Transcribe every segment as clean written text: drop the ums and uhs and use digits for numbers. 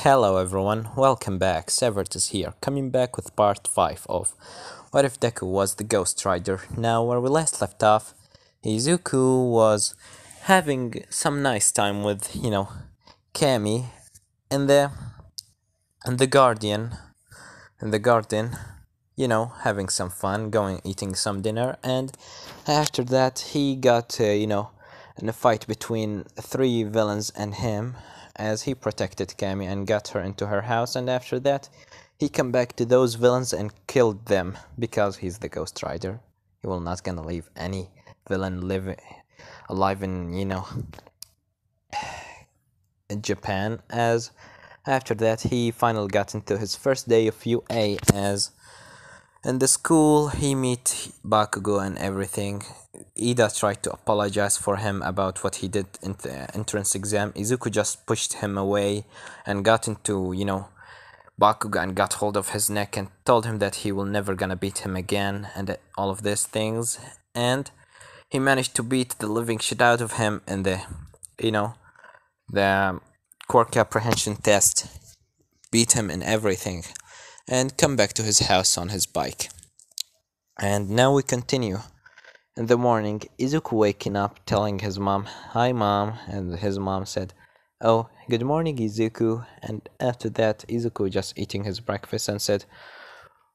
Hello everyone, welcome back. Severt is here, coming back with part 5 of What If Deku Was the Ghost Rider. Now, where we last left off, Izuku was having some nice time with, Kami in the Guardian, in the garden, having some fun, going eating some dinner, and after that he got, in a fight between three villains and him, as he protected Kami and got her into her house, and after that he come back to those villains and killed them because he's the Ghost Rider. He will not gonna leave any villain alive in Japan. As after that he finally got into his first day of UA, as in the school he meet Bakugo and everything. Ida tried to apologize for him about what he did in the entrance exam. Izuku just pushed him away and got into, Bakugo and got hold of his neck and told him that he will never gonna beat him again and all of these things. And he managed to beat the living shit out of him in the quirk apprehension test. Beat him in everything and come back to his house on his bike. And now we continue. In the morning, Izuku waking up telling his mom, "Hi mom," and his mom said, "Oh, good morning Izuku." And after that, Izuku just eating his breakfast and said,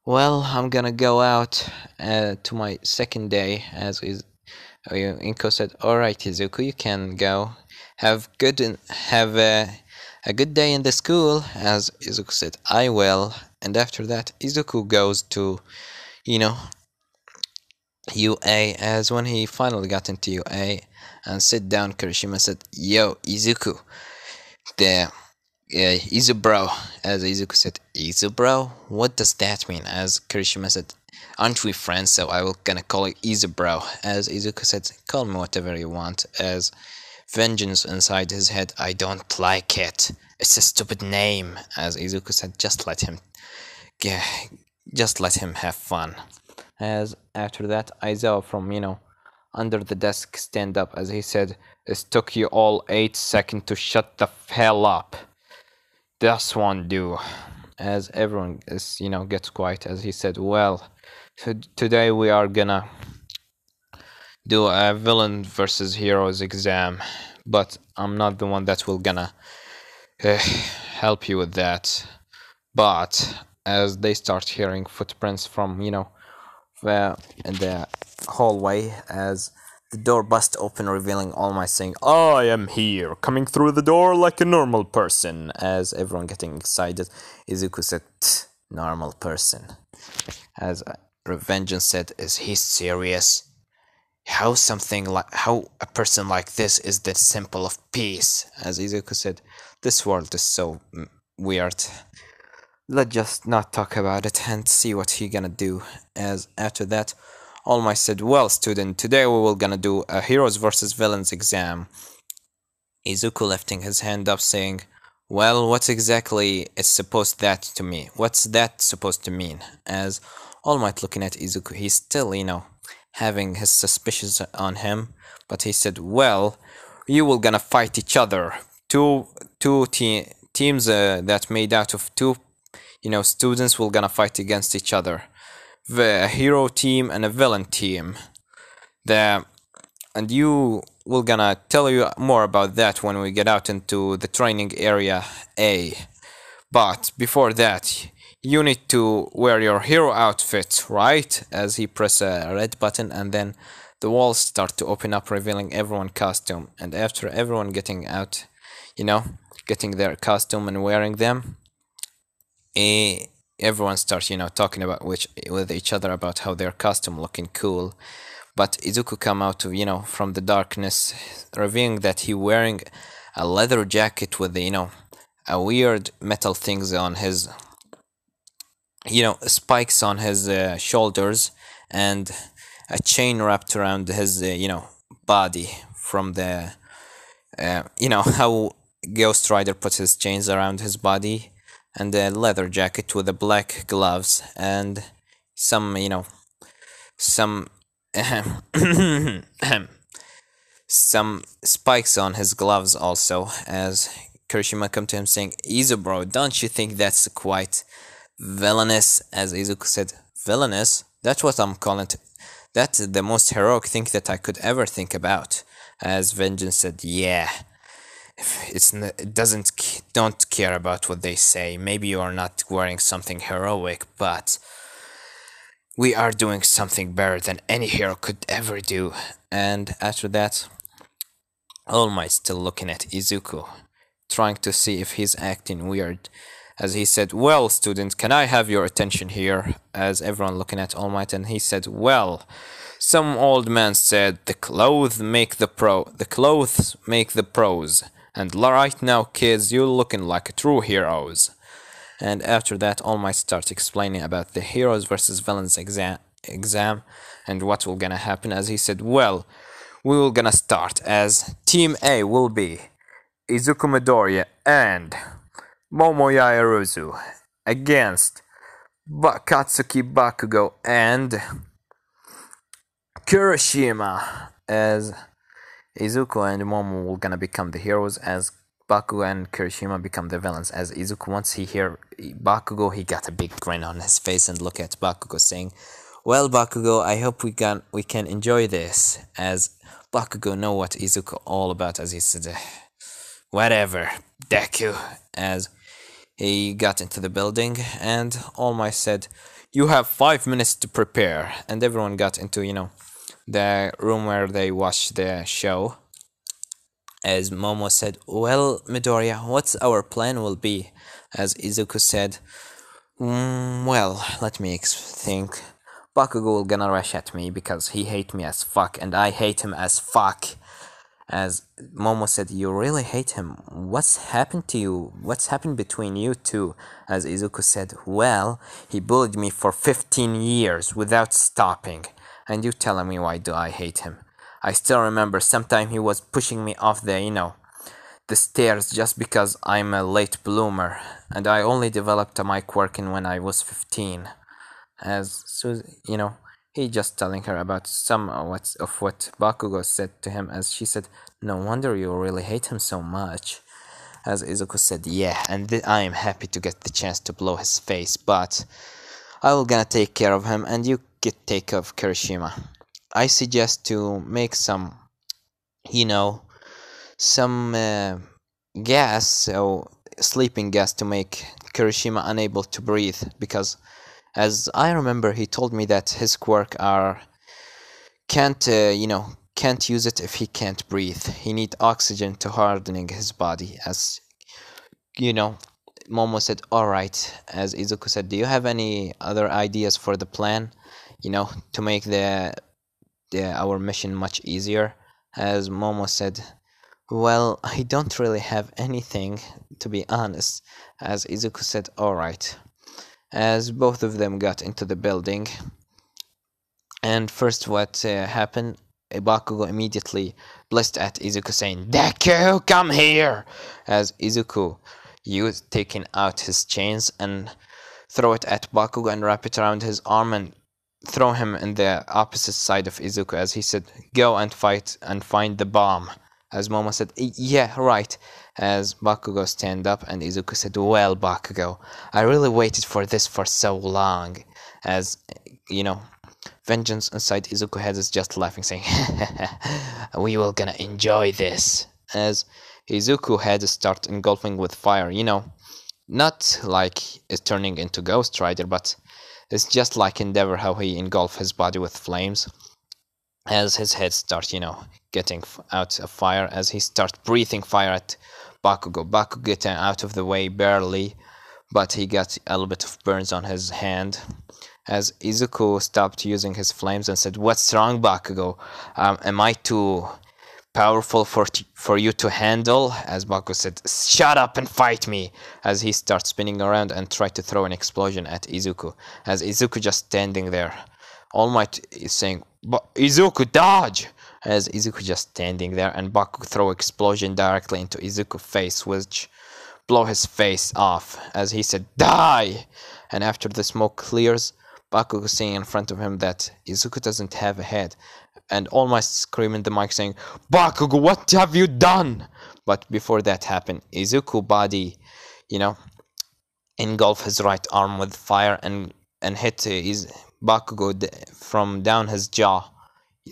"Well, I'm gonna go out to my second day." As Inko said, "Alright Izuku, you can go. Have a good day in the school." As Izuku said, "I will." And after that, Izuku goes to, UA, as when he finally got into UA and sit down, Kirishima said, "Yo, Izuku, the Izubro." As Izuku said, "Izubro? What does that mean?" As Kirishima said, "Aren't we friends? So I will gonna call you Izubro." As Izuku said, "Call me whatever you want." As vengeance inside his head, "I don't like it. It's a stupid name." As Izuku said, "Just let him have fun." As after that, Aizawa from, under the desk stand up, as he said, "It took you all 8 seconds to shut the hell up. This won't do." As everyone is, gets quiet, as he said, "Well, today we are gonna do a villain versus heroes exam, but I'm not the one that will gonna help you with that." But as they start hearing footprints from, in the hallway, as the door bust open, revealing All Might saying, "I am here, coming through the door like a normal person." As everyone getting excited, Izuku said, "Normal person." As Revengeance said, "Is he serious? How a person like this is the symbol of peace?" As Izuku said, "This world is so weird. Let's just not talk about it and see what he gonna do." As after that, All Might said, "Well, student, today we will gonna do a heroes versus villains exam." Izuku lifting his hand up saying, "Well, what exactly is supposed that to me? What's that supposed to mean?" As All Might looking at Izuku, he's still, having his suspicions on him, but he said, "Well, you will gonna fight each other. Two teams that made out of two students will gonna fight against each other. The hero team and a villain team. And you will gonna tell you more about that when we get out into the training area A. But before that, you need to wear your hero outfit, right?" As he press a red button, and then the walls start to open up, revealing everyone's costume. And after everyone getting out, getting their costume and wearing them, everyone starts, talking about with each other about how their costume looking cool. But Izuku come out of, from the darkness, revealing that he wearing a leather jacket with, a weird metal things on his, spikes on his shoulders, and a chain wrapped around his, body from the, how Ghost Rider puts his chains around his body, and a leather jacket with the black gloves and some, some some spikes on his gloves also. As Kirishima come to him saying, Izu bro, don't you think that's quite villainous? As Izuku said, villainous? That's what I'm calling it. That's the most heroic thing that I could ever think about. As Vengeance said, yeah, it doesn't don't care about what they say. Maybe you are not wearing something heroic, but we are doing something better than any hero could ever do. And after that, All Might still looking at Izuku, trying to see if he's acting weird. As he said, well, student, can I have your attention here? As everyone looking at All Might, and he said, well, some old man said the clothes make the pros. And right now, kids, you're looking like true heroes. And after that, All Might starts explaining about the heroes versus villains exam and what will gonna happen. As he said, well, we will gonna start as Team A will be Izuku Midoriya and Momoya Eruzu against Katsuki Bakugo and Kirishima, as Izuku and Momo will gonna become the heroes, as Bakugo and Kirishima become the villains. As Izuku, once he hear Bakugo, he got a big grin on his face and look at Bakugo saying, well, Bakugo, I hope we can enjoy this. As Bakugo know what Izuku all about, as he said, whatever, deku. As he got into the building, and All Might said, you have 5 minutes to prepare. And everyone got into, the room where they watched the show. As Momo said, well, Midoriya, what's our plan will be? As Izuku said, well, let me think. Bakugo will gonna rush at me because he hate me as fuck, and I hate him as fuck. As Momo said, you really hate him. What's happened to you? What's happened between you two? As Izuku said, well, he bullied me for 15 years without stopping. And you telling me why do I hate him? I still remember sometime he was pushing me off the stairs just because I'm a late bloomer. And I only developed my quirking when I was 15. As he just telling her about some of what Bakugo said to him, as she said, no wonder you really hate him so much. As Izuku said, yeah, and I am happy to get the chance to blow his face, but I will gonna take care of him, and you get take care of Kirishima. I suggest to make some, some gas, so sleeping gas, to make Kirishima unable to breathe, because as I remember, he told me that his quirk can't use it if he can't breathe. He need oxygen to hardening his body. As Momo said, all right. As Izuku said, do you have any other ideas for the plan? To make our mission much easier. As Momo said, well, I don't really have anything, to be honest. As Izuku said, all right. As both of them got into the building, and first what happened, Bakugo immediately blessed at Izuku saying, Deku, come here! As Izuku used taking out his chains and throw it at Bakugo and wrap it around his arm and throw him in the opposite side of Izuku, as he said, go and fight and find the bomb. As Momo said, yeah, right. As Bakugo stand up, and Izuku said, well, Bakugo, I really waited for this for so long. As, Vengeance inside Izuku head is just laughing, saying, we will gonna enjoy this. As Izuku head start engulfing with fire, not like it's turning into Ghost Rider, but it's just like Endeavor, how he engulf his body with flames. As his head starts, getting out of fire, as he starts breathing fire at Bakugo. Bakugo getting out of the way barely, but he got a little bit of burns on his hand. As Izuku stopped using his flames and said, what's wrong, Bakugo? Am I too powerful for you to handle? As Bakugo said, shut up and fight me. As he starts spinning around and tried to throw an explosion at Izuku. As Izuku just standing there. All Might is saying, Izuku, dodge! As Izuku just standing there, and Bakugo throw explosion directly into Izuku's face, which blow his face off. As he said, die! And after the smoke clears, Bakugo seeing in front of him that Izuku doesn't have a head. and All Might scream in the mic saying, Bakugo, what have you done? But before that happened, Izuku body, you know, engulf his right arm with fire and hit his Bakugo from down his jaw,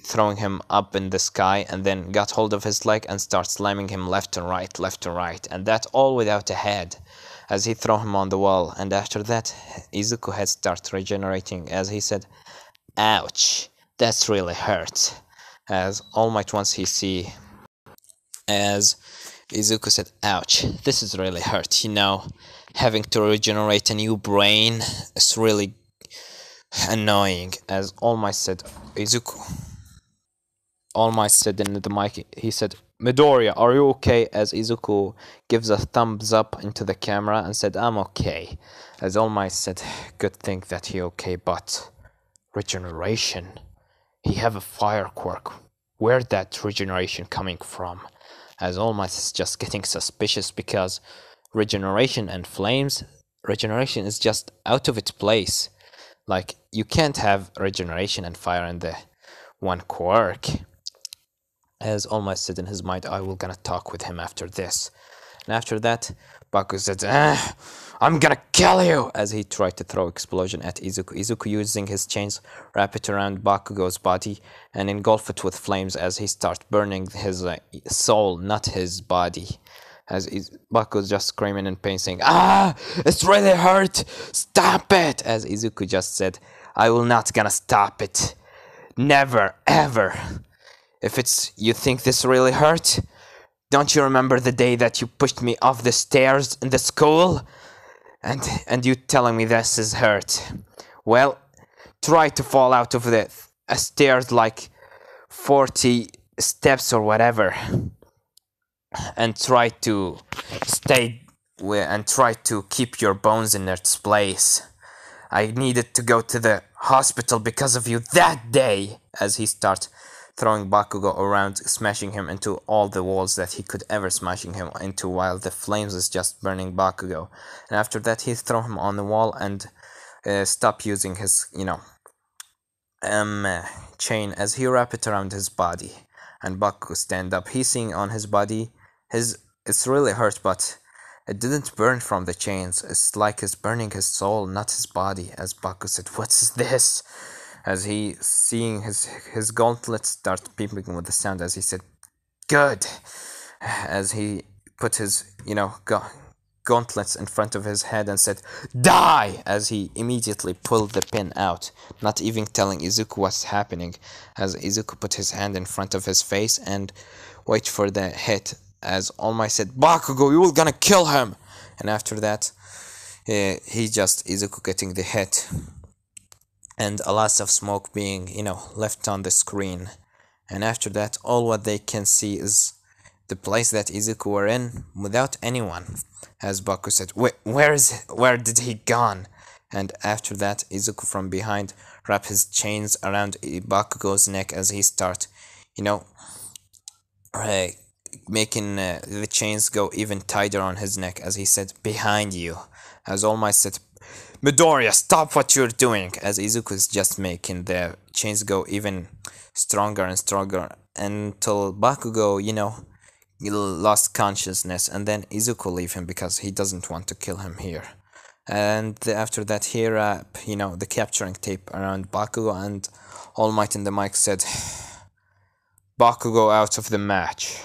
throwing him up in the sky, and then got hold of his leg and start slamming him left and right, and that all without a head, as he throw him on the wall. And after that, Izuku head start regenerating, as he said, "Ouch, that's really hurt." As All Might once he see, as Izuku said, "Ouch, this is really hurt. You know, having to regenerate a new brain is really annoying." As All Might said, Izuku. All Might said in the mic, he said, "Midoriya, are you okay?" As Izuku gives a thumbs up into the camera and said, "I'm okay." As All Might said, "Good thing that he okay, but regeneration. He have a fire quirk. Where that regeneration coming from?" As All Might is just getting suspicious because regeneration and flames, regeneration is just out of its place. Like, you can't have regeneration and fire in the one quirk. As All Might said in his mind, "I will gonna talk with him after this." And after that, Baku said, "I'm gonna kill you!" As he tried to throw explosion at Izuku. Izuku using his chains, wrap it around Bakugo's body and engulf it with flames as he starts burning his soul, not his body. As Baku's just screaming in pain, saying, "Ah, it's really hurt! Stop it!" As Izuku just said, "I will not gonna stop it. Never, ever. If it's you think this really hurt, don't you remember the day that you pushed me off the stairs in the school? And you telling me this is hurt? Well, try to fall out of the stairs like 40 steps or whatever, and try to stay and try to keep your bones in its place. I needed to go to the hospital because of you that day." As he starts throwing Bakugo around, smashing him into all the walls that he could ever smashing him into, while the flames is just burning Bakugo. And after that, he throw him on the wall and stop using his, chain, as he wrap it around his body. And Bakugo stand up. He seeing on his body, it's really hurt, but it didn't burn from the chains. It's like it's burning his soul, not his body. As Baku said, "What's this?" As he seeing his gauntlets start peeping with the sound, as he said, "Good." As he put his, gauntlets in front of his head and said, "Die!" As he immediately pulled the pin out, not even telling Izuku what's happening. As Izuku put his hand in front of his face and wait for the hit. As All Might said, "Bakugo, you will gonna kill him." And after that, he just Izuku getting the hit, and a lot of smoke being, left on the screen. And after that, all what they can see is the place that Izuku were in without anyone. As Baku said, where did he gone?" And after that, Izuku from behind wrap his chains around Bakugo's neck as he start, making the chains go even tighter on his neck, as he said, "Behind you." As All Might said, "Midoriya, stop what you're doing." As Izuku is just making the chains go even stronger and stronger until Bakugo, he lost consciousness, and then Izuku leave him because he doesn't want to kill him here. And after that, he wrap, the capturing tape around Bakugo, and All Might in the mic said, "Bakugo out of the match."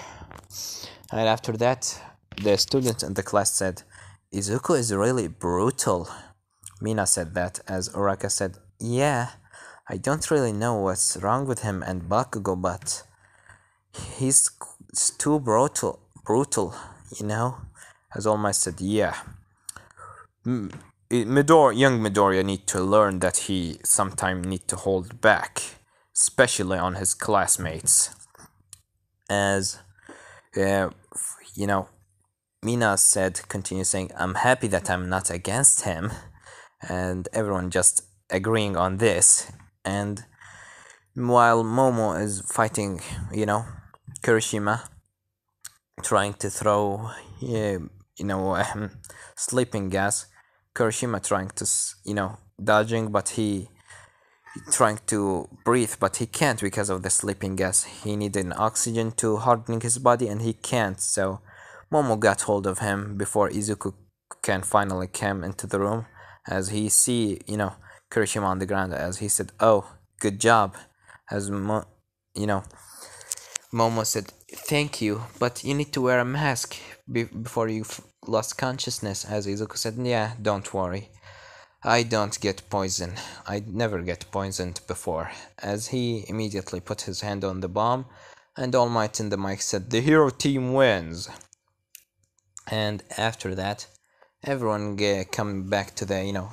And after that, the student in the class said, "Izuku is really brutal." Mina said that, as Uraka said, "Yeah, I don't really know what's wrong with him and Bakugo, but he's too brutal, As All Might said, "Yeah, young Midoriya need to learn that he sometimes need to hold back, especially on his classmates." As, Mina said, continue saying, "I'm happy that I'm not against him." And everyone just agreeing on this. And while Momo is fighting, Kirishima, trying to throw, sleeping gas, Kirishima trying to, dodging, but he trying to breathe, but he can't because of the sleeping gas. He needed oxygen to hardening his body, and he can't. So Momo got hold of him before Izuku can finally come into the room, as he see Kirishima on the ground. As he said, "Oh, good job," as you know Momo said, "Thank you, but you need to wear a mask before you lost consciousness." As Izuku said, "Yeah, don't worry. I don't get poisoned. I never get poisoned before." As he immediately put his hand on the bomb, and All Might in the mic said, "The hero team wins." And after that, everyone come back to the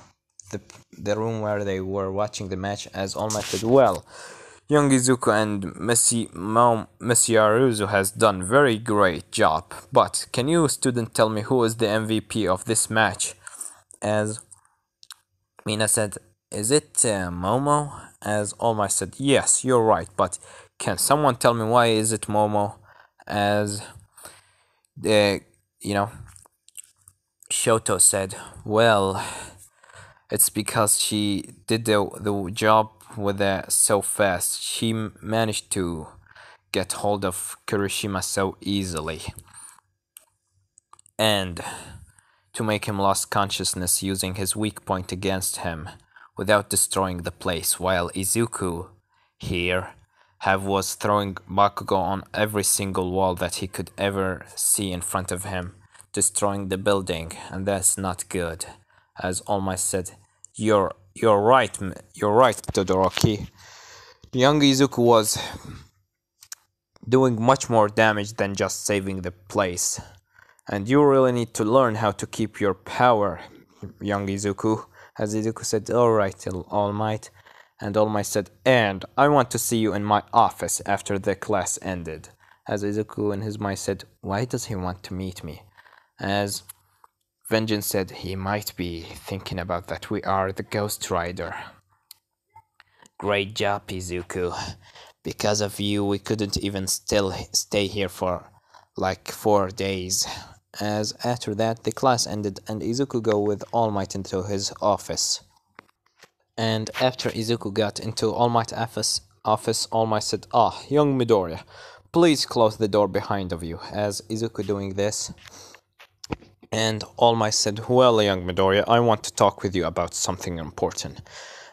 the room where they were watching the match. As All Might said, "Well, young Izuku and Messi Aruzu has done very great job. But can you, student, tell me who is the MVP of this match?" As Mina said, "Is it Momo?" As All Might said, "Yes, you're right, but can someone tell me why is it Momo?" As you know, Shoto said, "Well, it's because she did the job with so fast. She managed to get hold of Kirishima so easily, and to make him lost consciousness using his weak point against him without destroying the place, while Izuku here was throwing Bakugo on every single wall that he could ever see in front of him, destroying the building, and that's not good." As All Might said, "You're right, you're right, Todoroki. Young Izuku was doing much more damage than just saving the place. And you really need to learn how to keep your power, young Izuku." As Izuku said, "Alright, All Might." And All Might said, "And I want to see you in my office after the class ended." As Izuku in his mind said, "Why does he want to meet me?" As Vengeance said, "He might be thinking about that we are the Ghost Rider." "Great job, Izuku. Because of you, we couldn't even still stay here for like 4 days." As after that, the class ended and Izuku go with All Might into his office. And after Izuku got into All Might's office, All Might said, "Ah, young Midoriya, please close the door behind of you." As Izuku doing this, and All Might said, "Well, young Midoriya, I want to talk with you about something important."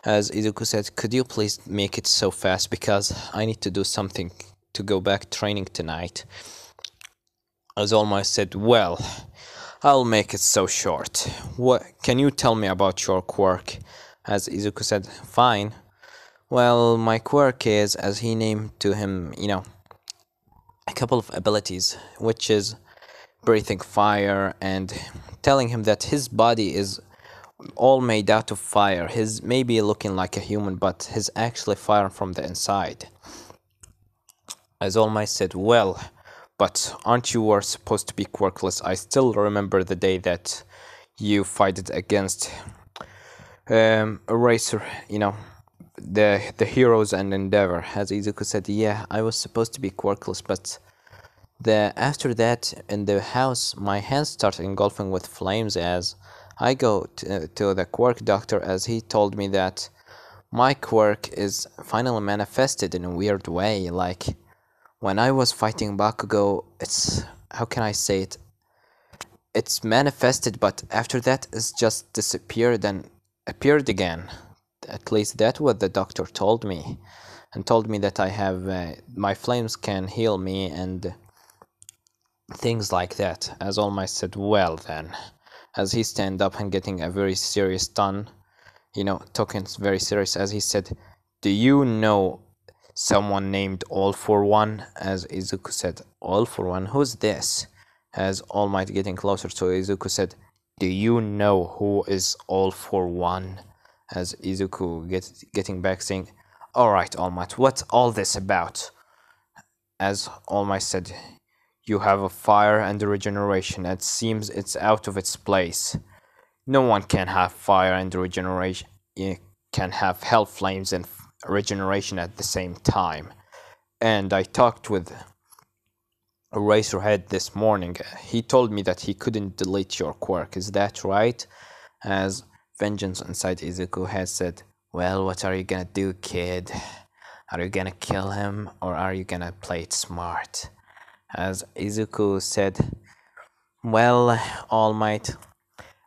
As Izuku said, "Could you please make it so fast because I need to do something to go back training tonight." As All Might said, "Well, I'll make it so short. What can you tell me about your quirk?" As Izuku said, "Fine. Well, my quirk is," as he named to him, a couple of abilities, which is breathing fire and telling him that his body is all made out of fire. His maybe looking like a human, but his actually fire from the inside. As All Might said, "Well, but aren't you were supposed to be quirkless? I still remember the day that you fighted against Eraser, the heroes and Endeavor." As Izuku said, "Yeah, I was supposed to be quirkless, but after that in the house, my hands started engulfing with flames." As I go to the quirk doctor, as he told me that my quirk is finally manifested in a weird way, like when I was fighting Bakugo, it's, how can I say it? It's manifested, but after that it's just disappeared and appeared again. At least that's what the doctor told me. And told me that I have, my flames can heal me and things like that. As All Might said, "Well then." As he stand up and getting a very serious tone, talking very serious, as he said, "Do you know someone named All for One?" As Izuku said, "All for One? Who's this?" As All Might getting closer to Izuku said, "Do you know who is All for One?" As Izuku getting back saying, "Alright, All Might, what's all this about?" As All Might said, "You have a fire and a regeneration. It seems it's out of its place. No one can have fire and regeneration, can have hell flames and regeneration at the same time. And I talked with Eraserhead this morning. He told me that he couldn't delete your quirk. Is that right?" As Vengeance inside Izuku had said, Well, what are you gonna do, kid? Are you gonna kill him or are you gonna play it smart? As Izuku said, well, All Might,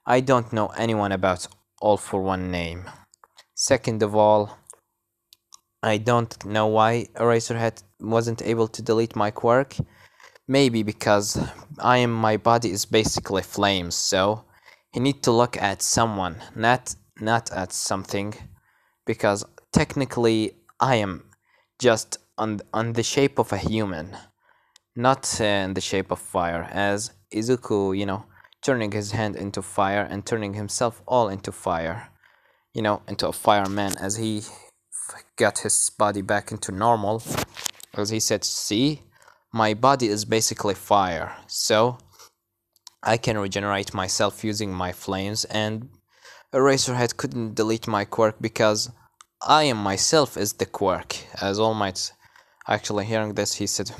I don't know anyone about All for One name. Second of all, I don't know why Eraserhead wasn't able to delete my quirk. Maybe because my body is basically flames, so he need to look at someone, not at something, because technically I am just on the shape of a human, not in the shape of fire, as Izuku, turning his hand into fire and turning himself all into fire, into a fireman, as he got his body back into normal, as he said, see, my body is basically fire, so I can regenerate myself using my flames, and Eraserhead couldn't delete my quirk because I am myself is the quirk. As All Might actually hearing this, he said,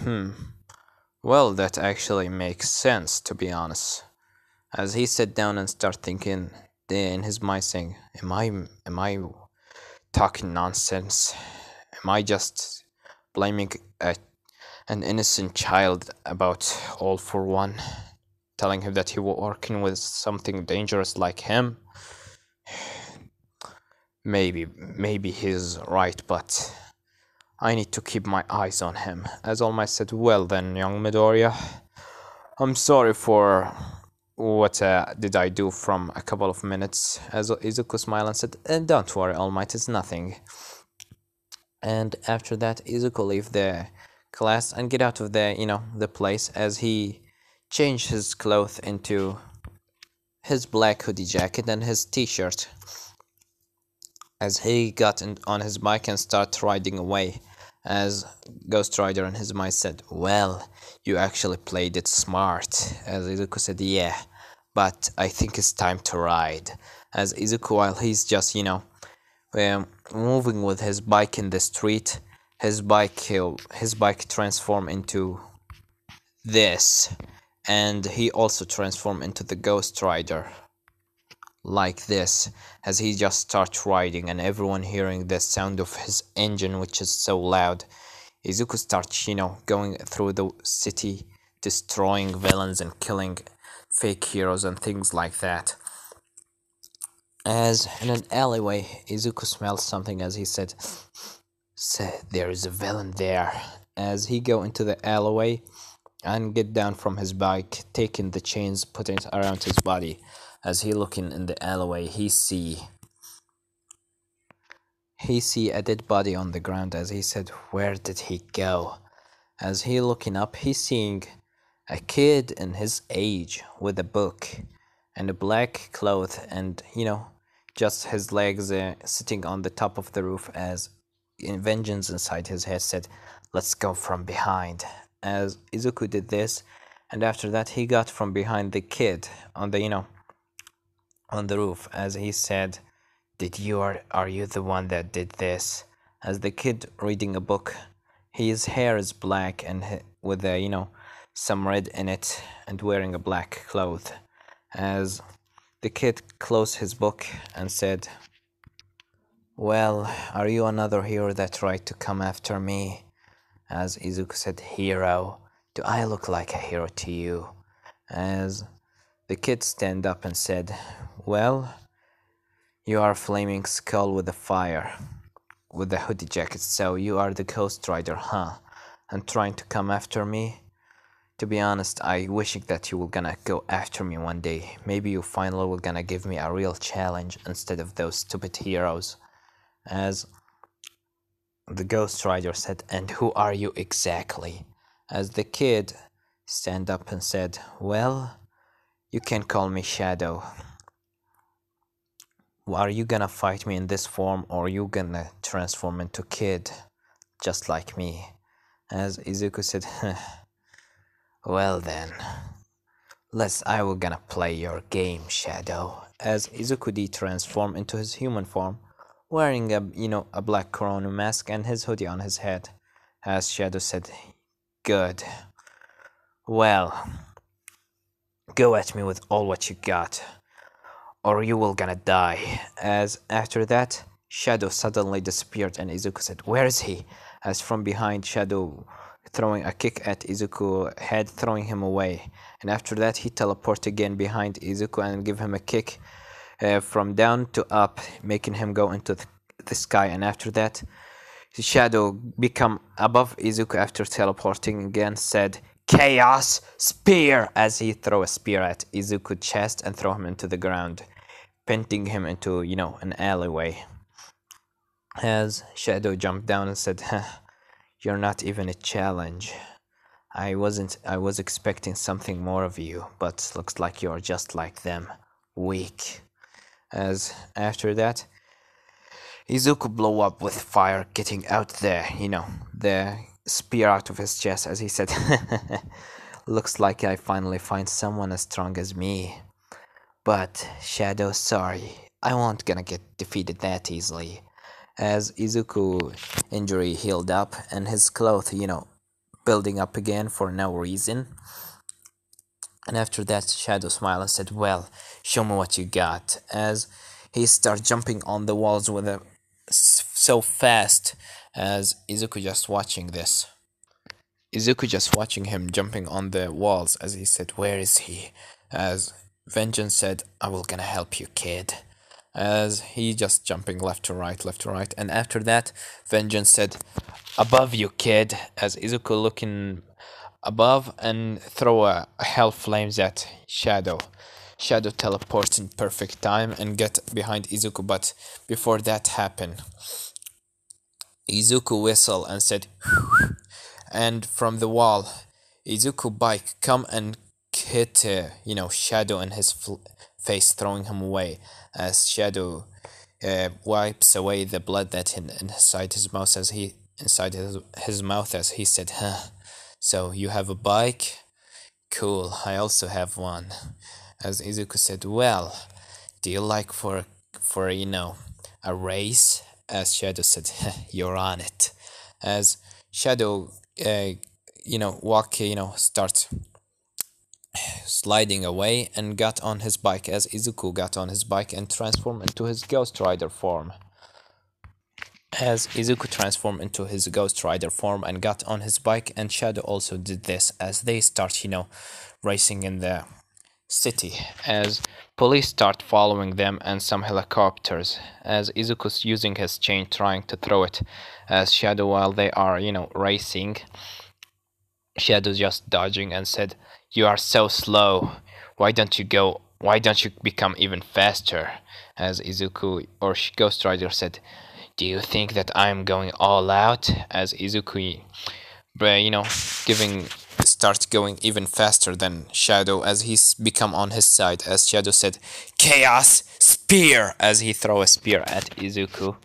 well, that actually makes sense, to be honest. As he sat down and started thinking in his mind, saying, am I talking nonsense? Am I just blaming an innocent child about All for One, telling him that he was working with something dangerous like him? Maybe he's right, but I need to keep my eyes on him. As All Might said, well then, young Midoriya, I'm sorry for what did I do from a couple of minutes. As Izuku smiled and said, don't worry, All Might, it's nothing. And after that, Izuku leave the class and get out of the place, as he changed his clothes into his black hoodie jacket and his t-shirt, as he got on his bike and started riding away. As Ghost Rider in his mind said, well, you actually played it smart. As Izuku said, yeah, but I think it's time to ride. As Izuku, while he's just, moving with his bike in the street, his bike transformed into this, and he also transformed into the Ghost Rider, like this, as he just starts riding, and everyone hearing the sound of his engine, which is so loud. Izuku starts, going through the city, destroying villains and killing fake heroes and things like that. As in an alleyway, Izuku smells something, as he said, there is a villain there. As he go into the alleyway and get down from his bike, taking the chains, putting it around his body. As he looking in the alleyway, he see a dead body on the ground. As he said, where did he go? As he looking up, he seeing a kid in his age with a book and a black cloth, and just his legs sitting on the top of the roof, as vengeance inside his head said, let's go from behind. As Izuku did this, and after that he got from behind the kid on the roof, as he said, are you the one that did this? As the kid reading a book, his hair is black and with some red in it, and wearing a black cloth. As the kid closed his book and said, well, are you another hero that tried to come after me? As Izuku said, hero? Do I look like a hero to you? As the kid stand up and said, well, you are a flaming skull with a fire, with a hoodie jacket, so you are the Ghost Rider, huh? And trying to come after me? To be honest, I wishing that you were gonna go after me one day. Maybe you finally were gonna give me a real challenge instead of those stupid heroes. As the Ghost Rider said, and who are you exactly? As the kid stand up and said, well, you can call me Shadow. Are you gonna fight me in this form, or are you gonna transform into Kid, just like me? As Izuku said, well then, I will gonna play your game, Shadow. As Izuku D transformed into his human form, wearing a black corona mask and his hoodie on his head. As Shadow said, good. Well, go at me with all what you got, or you will gonna die. As after that, Shadow suddenly disappeared and Izuku said, "Where is he?" As from behind, Shadow throwing a kick at Izuku's head, throwing him away. And after that, he teleported again behind Izuku and give him a kick from down to up, making him go into the sky. And after that, Shadow become above Izuku after teleporting again, said, "Chaos Spear!" as he throw a spear at Izuku's chest and throw him into the ground, pinning him into, an alleyway. As Shadow jumped down and said, "You're not even a challenge. I was expecting something more of you, but looks like you're just like them. Weak." As after that, Izuku blew up with fire, getting out the spear out of his chest as he said, "Looks like I finally find someone as strong as me. But, Shadow, sorry, I won't gonna get defeated that easily." As Izuku injury healed up and his clothes, building up again for no reason. And after that, Shadow smiled and said, "Well, show me what you got." As he started jumping on the walls with so fast as Izuku just watching this. Izuku just watching him jumping on the walls as he said, "Where is he?" As Vengeance said, "I will gonna help you, kid." As he just jumping left to right, left to right. And after that, Vengeance said, "Above you, kid." As Izuku looking above and throw a hell flames at Shadow. Shadow teleports in perfect time and get behind Izuku, but before that happened, Izuku whistled and said, and from the wall, Izuku bike come and hit, Shadow in his face, throwing him away. As Shadow wipes away the blood that inside his mouth his mouth as he said, "Huh. So you have a bike? Cool. I also have one." As Izuku said, "Well, do you like for a race?" As Shadow said, "You're on it." As Shadow, start sliding away and got on his bike. As Izuku got on his bike and transformed into his Ghost Rider form. As Izuku transformed into his Ghost Rider form and got on his bike, and Shadow also did this as they start, racing in the city. As police start following them and some helicopters. As Izuku's using his chain trying to throw it. As Shadow, while they are, racing, Shadow just dodging and said, "You are so slow. Why don't you become even faster?" As Izuku or Ghost Rider said, "Do you think that I'm going all out?" As Izuku, giving start going even faster than Shadow as he's become on his side. As Shadow said, "Chaos Spear!" as he throw a spear at Izuku.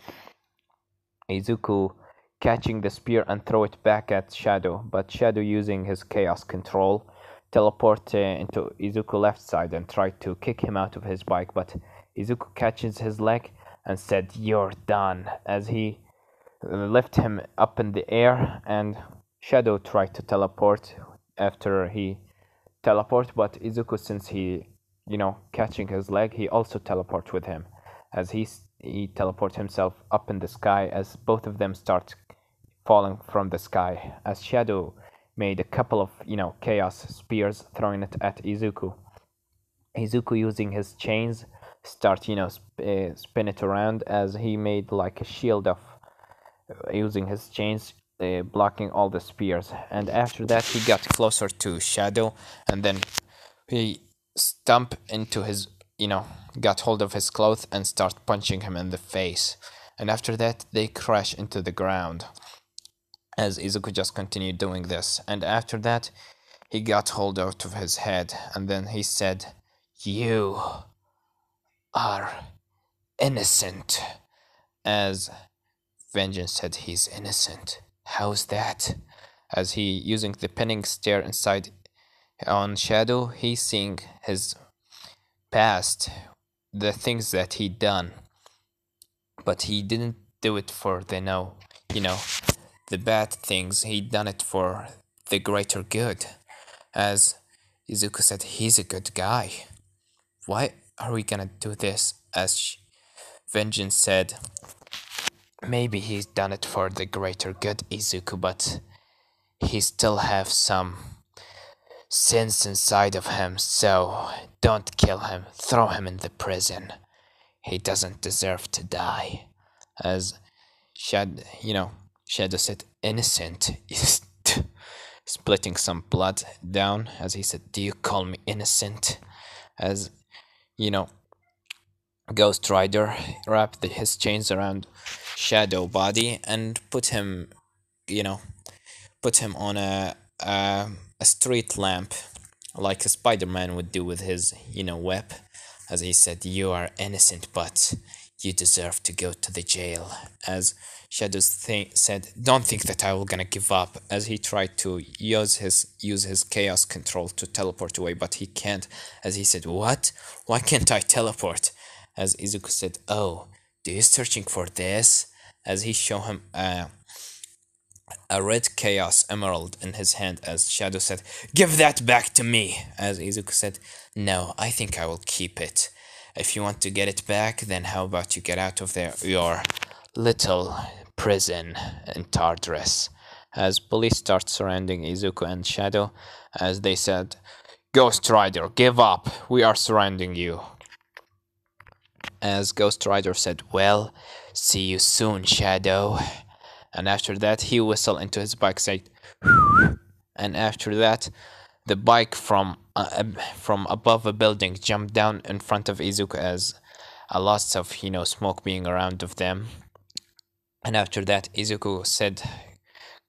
Izuku catching the spear and throw it back at Shadow, but Shadow using his chaos control teleport into Izuku left side and try to kick him out of his bike, but Izuku catches his leg and said, "You're done," as he lift him up in the air, and Shadow tried to teleport after he teleport, but Izuku, since he catching his leg, he also teleport with him as he teleport himself up in the sky as both of them start falling from the sky as Shadow made a couple of chaos spears throwing it at Izuku. Izuku using his chains start spin it around as he made like a shield of using his chains blocking all the spears. And after that he got closer to Shadow and then he stump into his got hold of his clothes and start punching him in the face. And after that they crash into the ground as Izuku just continued doing this. And after that he got hold out of his head and then he said, "You are innocent." As Vengeance said, "He's innocent. How's that?" As he using the pinning stare inside on Shadow, he's seeing his past, the things that he done, but he didn't do it for the bad things. He done it for the greater good. As Izuku said, "He's a good guy. Why are we gonna do this?" As Vengeance said, maybe he's done it for the greater good, Izuku, but he still have some sins inside of him, so don't kill him. Throw him in the prison. He doesn't deserve to die. As Shadow said, innocent. Splitting some blood down, as he said, do you call me innocent? As, you know, Ghost Rider wrapped his chains around Shadow body and you know, put him on a street lamp, like a Spider-Man would do with his, web. As he said, you are innocent, but you deserve to go to the jail. As said, don't think that I will gonna give up. As he tried to use his chaos control to teleport away, but he can't. As he said, what? Why can't I teleport? As Izuku said, oh, do you searching for this? As he show him a red chaos emerald in his hand, as Shadow said, give that back to me. As Izuku said, no, I think I will keep it. If you want to get it back, then how about you get out of your little prison in Tardris. As police start surrounding Izuku and Shadow, as they said, Ghost Rider, give up, we are surrounding you. As Ghost Rider said, well, see you soon, Shadow. And after that, he whistled into his bike, said, and after that, the bike from above a building jumped down in front of Izuku, as a lot of smoke being around of them. And after that, Izuku said,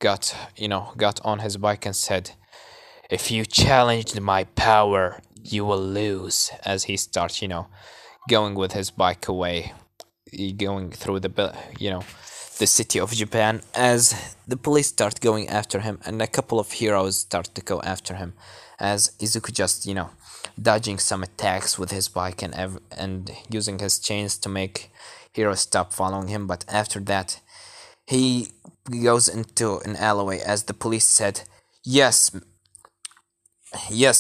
got on his bike and said, if you challenged my power, you will lose. As he starts going with his bike away, going through the city of Japan, as the police start going after him and a couple of heroes start to go after him, as Izuku just dodging some attacks with his bike and using his chains to make heroes stop following him. But after that, he goes into an alleyway, as the police said, yes,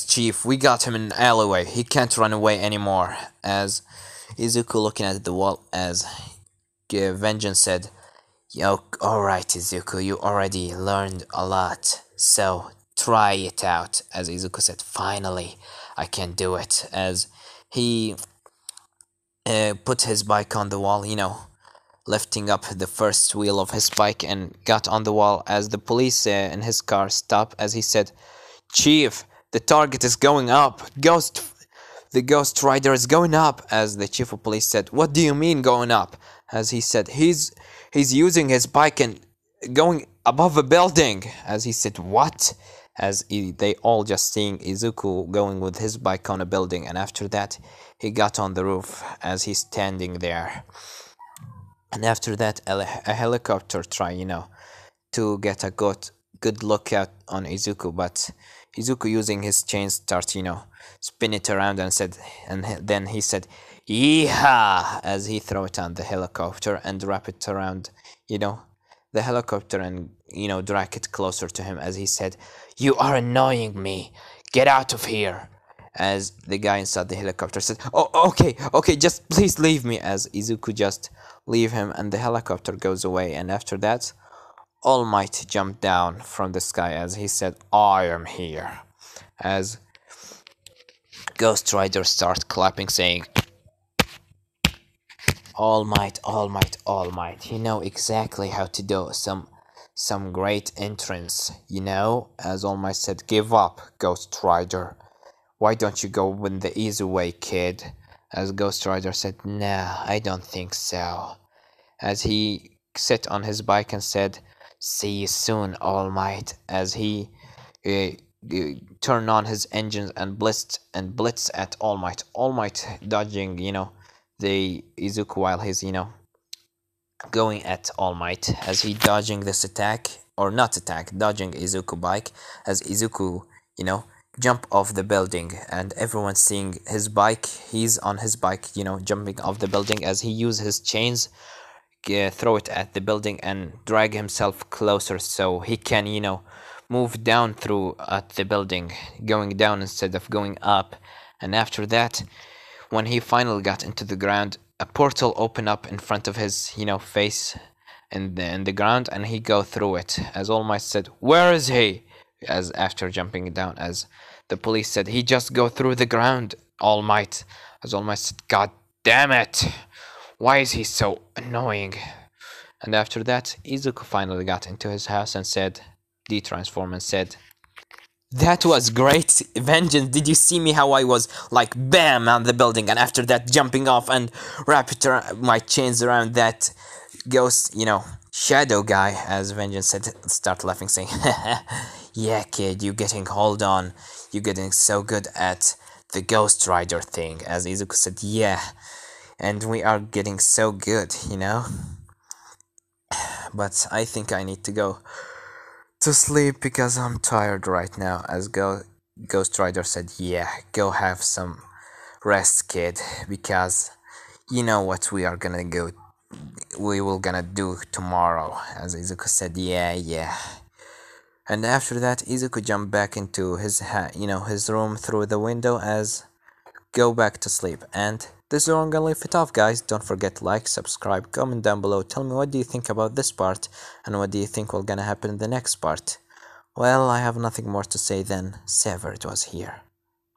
chief, we got him in an alleyway, he can't run away anymore. As Izuku looking at the wall, as Vengeance said, yo, alright Izuku, you already learned a lot, so try it out. As Izuku said, finally, I can do it. As he put his bike on the wall, lifting up the first wheel of his bike and got on the wall, as the police in his car stopped, as he said, Chief, the target is going up. The Ghost Rider is going up. As the chief of police said, what do you mean going up? As he said, he's using his bike and going above a building. As he said, what? As they all just seeing Izuku going with his bike on a building, and after that, he got on the roof as he's standing there. And after that, a helicopter try, to get a good look out on Izuku, but Izuku using his chain start, spin it around and then he said, yeehaw, as he throw it on the helicopter and wrap it around, the helicopter and, drag it closer to him, as he said, you are annoying me, get out of here. As the guy inside the helicopter said, oh, okay, just please leave me. As Izuku just leave him and the helicopter goes away. And after that, All Might jumped down from the sky, as he said, I am here. As Ghost Rider starts clapping, saying, All Might, All Might, All Might, you know exactly how to do some great entrance, As All Might said, give up, Ghost Rider. Why don't you go in the easy way, kid? As Ghost Rider said, nah, I don't think so. As he sat on his bike and said, see you soon, All Might. As he turned on his engines and blitz at All Might. All Might dodging, the Izuku while he's, going at All Might. As he dodging this attack, or not attack, dodging Izuku bike. As Izuku, jump off the building, and everyone seeing his bike, he's on his bike, jumping off the building, as he use his chains, throw it at the building and drag himself closer so he can, move down through at the building, going down instead of going up. And after that, when he finally got into the ground, a portal opened up in front of his, face, in the ground, and he go through it. As All Might said, "Where is he?" As after jumping down, as the police said, "He just go through the ground, All Might." As All Might said, "God damn it! Why is he so annoying?" And after that, Izuku finally got into his house and said, de-transform, and said, "That was great, Vengeance. Did you see me how I was like bam on the building, and after that jumping off and wrapped my chains around that ghost, shadow guy?" As Vengeance said, start laughing, saying, "Yeah, kid, you getting hold on. You getting so good at the Ghost Rider thing." As Izuku said, "Yeah, and we are getting so good. But I think I need to go to sleep because I'm tired right now." As Ghost Rider said, "Yeah, go have some rest, kid, because you know what we will gonna do tomorrow." As Izuku said, "Yeah, yeah." And after that, Izuku jumped back into his room through the window as go back to sleep. And this is where I'm gonna leave it off, guys. Don't forget to like, subscribe, comment down below. Tell me what do you think about this part, and what do you think will gonna happen in the next part. Well, I have nothing more to say than Severed was here.